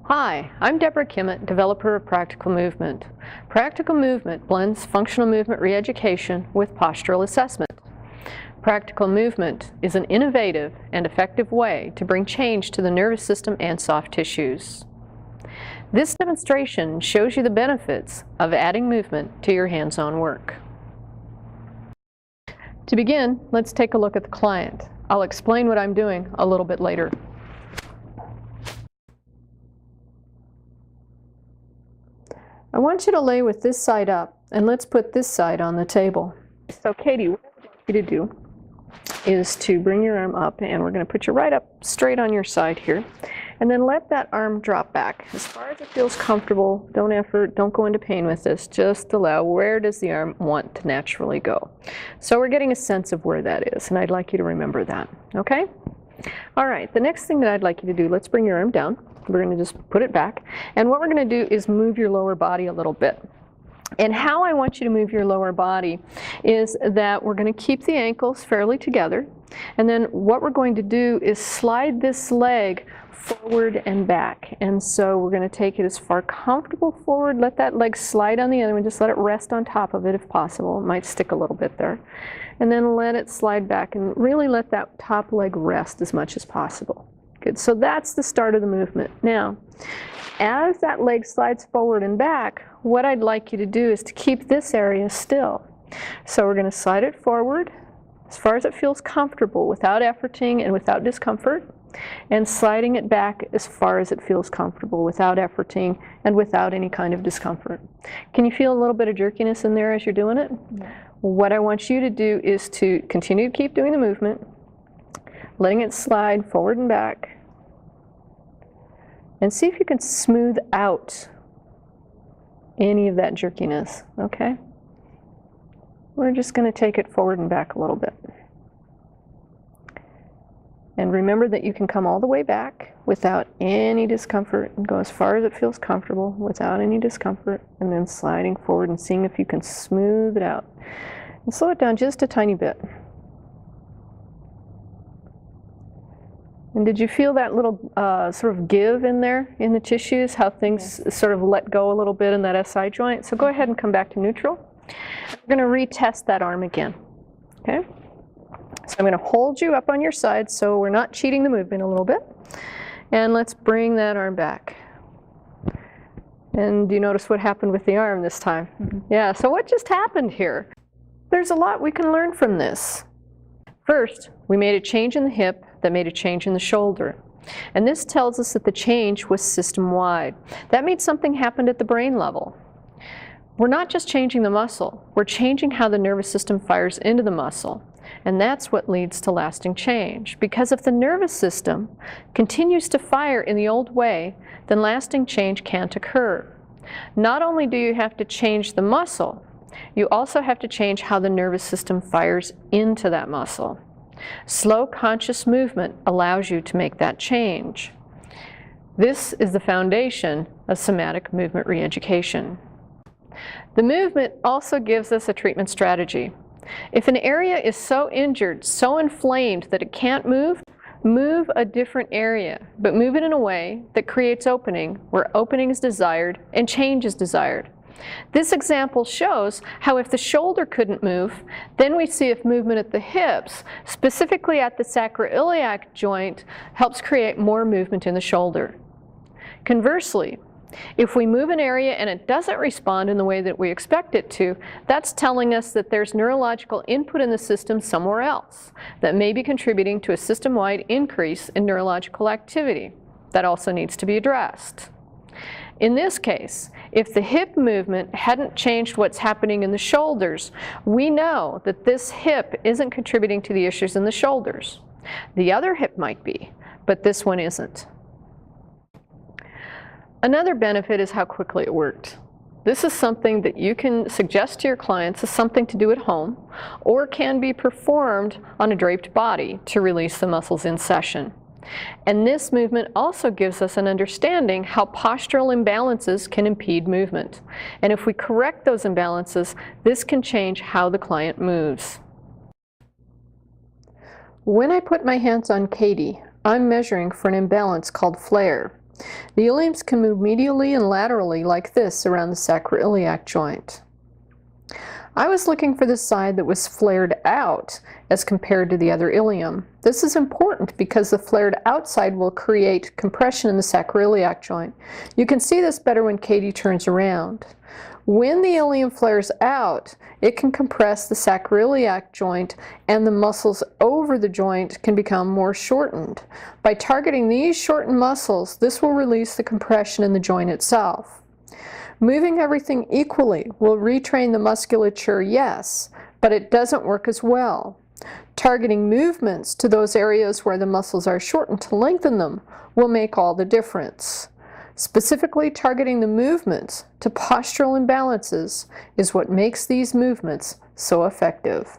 Hi, I'm Deborah Kimmett, developer of Practical Movement. Practical Movement blends functional movement re-education with postural assessment. Practical Movement is an innovative and effective way to bring change to the nervous system and soft tissues. This demonstration shows you the benefits of adding movement to your hands-on work. To begin, let's take a look at the client. I'll explain what I'm doing a little bit later. I want you to lay with this side up, and let's put this side on the table. So Katie, what I'd like you to do is to bring your arm up, and we're going to put you right up straight on your side here, and then let that arm drop back as far as it feels comfortable. Don't go into pain with this, just allow where does the arm want to naturally go. So we're getting a sense of where that is, and I'd like you to remember that, okay? All right, the next thing that I'd like you to do, let's bring your arm down. We're going to just put it back. And what we're going to do is move your lower body a little bit. And how I want you to move your lower body is that we're going to keep the ankles fairly together. And then what we're going to do is slide this leg forward and back. And so we're going to take it as far comfortable forward. Let that leg slide on the other one. Just let it rest on top of it if possible. It might stick a little bit there. And then let it slide back and really let that top leg rest as much as possible. Good. So that's the start of the movement. Now, as that leg slides forward and back, what I'd like you to do is to keep this area still. So we're going to slide it forward as far as it feels comfortable without efforting and without discomfort, and sliding it back as far as it feels comfortable without efforting and without any kind of discomfort. Can you feel a little bit of jerkiness in there as you're doing it? Yeah. What I want you to do is to continue to keep doing the movement, letting it slide forward and back, and see if you can smooth out any of that jerkiness, okay? We're just going to take it forward and back a little bit. And remember that you can come all the way back without any discomfort and go as far as it feels comfortable without any discomfort, and then sliding forward and seeing if you can smooth it out. And slow it down just a tiny bit. And did you feel that little sort of give in there in the tissues, how things sort of let go a little bit in that SI joint? So go ahead and come back to neutral. We're going to retest that arm again. Okay? So I'm going to hold you up on your side so we're not cheating the movement a little bit. And let's bring that arm back. And do you notice what happened with the arm this time? Yeah, so what just happened here? There's a lot we can learn from this. First, we made a change in the hip that made a change in the shoulder. And this tells us that the change was system-wide. That means something happened at the brain level. We're not just changing the muscle, we're changing how the nervous system fires into the muscle. And that's what leads to lasting change. Because if the nervous system continues to fire in the old way, then lasting change can't occur. Not only do you have to change the muscle, you also have to change how the nervous system fires into that muscle. Slow, conscious movement allows you to make that change. This is the foundation of somatic movement re-education. The movement also gives us a treatment strategy. If an area is so injured, so inflamed that it can't move, move a different area, but move it in a way that creates opening, where opening is desired and change is desired. This example shows how if the shoulder couldn't move, then we see if movement at the hips, specifically at the sacroiliac joint, helps create more movement in the shoulder. Conversely, if we move an area and it doesn't respond in the way that we expect it to, that's telling us that there's neurological input in the system somewhere else that may be contributing to a system-wide increase in neurological activity. That also needs to be addressed. In this case, if the hip movement hadn't changed what's happening in the shoulders, we know that this hip isn't contributing to the issues in the shoulders. The other hip might be, but this one isn't. Another benefit is how quickly it worked. This is something that you can suggest to your clients as something to do at home, or can be performed on a draped body to release the muscles in session. And this movement also gives us an understanding how postural imbalances can impede movement. And if we correct those imbalances, this can change how the client moves. When I put my hands on Katie, I'm measuring for an imbalance called flare. The iliums can move medially and laterally like this around the sacroiliac joint. I was looking for the side that was flared out as compared to the other ilium. This is important because the flared out side will create compression in the sacroiliac joint. You can see this better when Katie turns around. When the ilium flares out, it can compress the sacroiliac joint, and the muscles over the joint can become more shortened. By targeting these shortened muscles, this will release the compression in the joint itself. Moving everything equally will retrain the musculature, yes, but it doesn't work as well. Targeting movements to those areas where the muscles are shortened to lengthen them will make all the difference. Specifically targeting the movements to postural imbalances is what makes these movements so effective.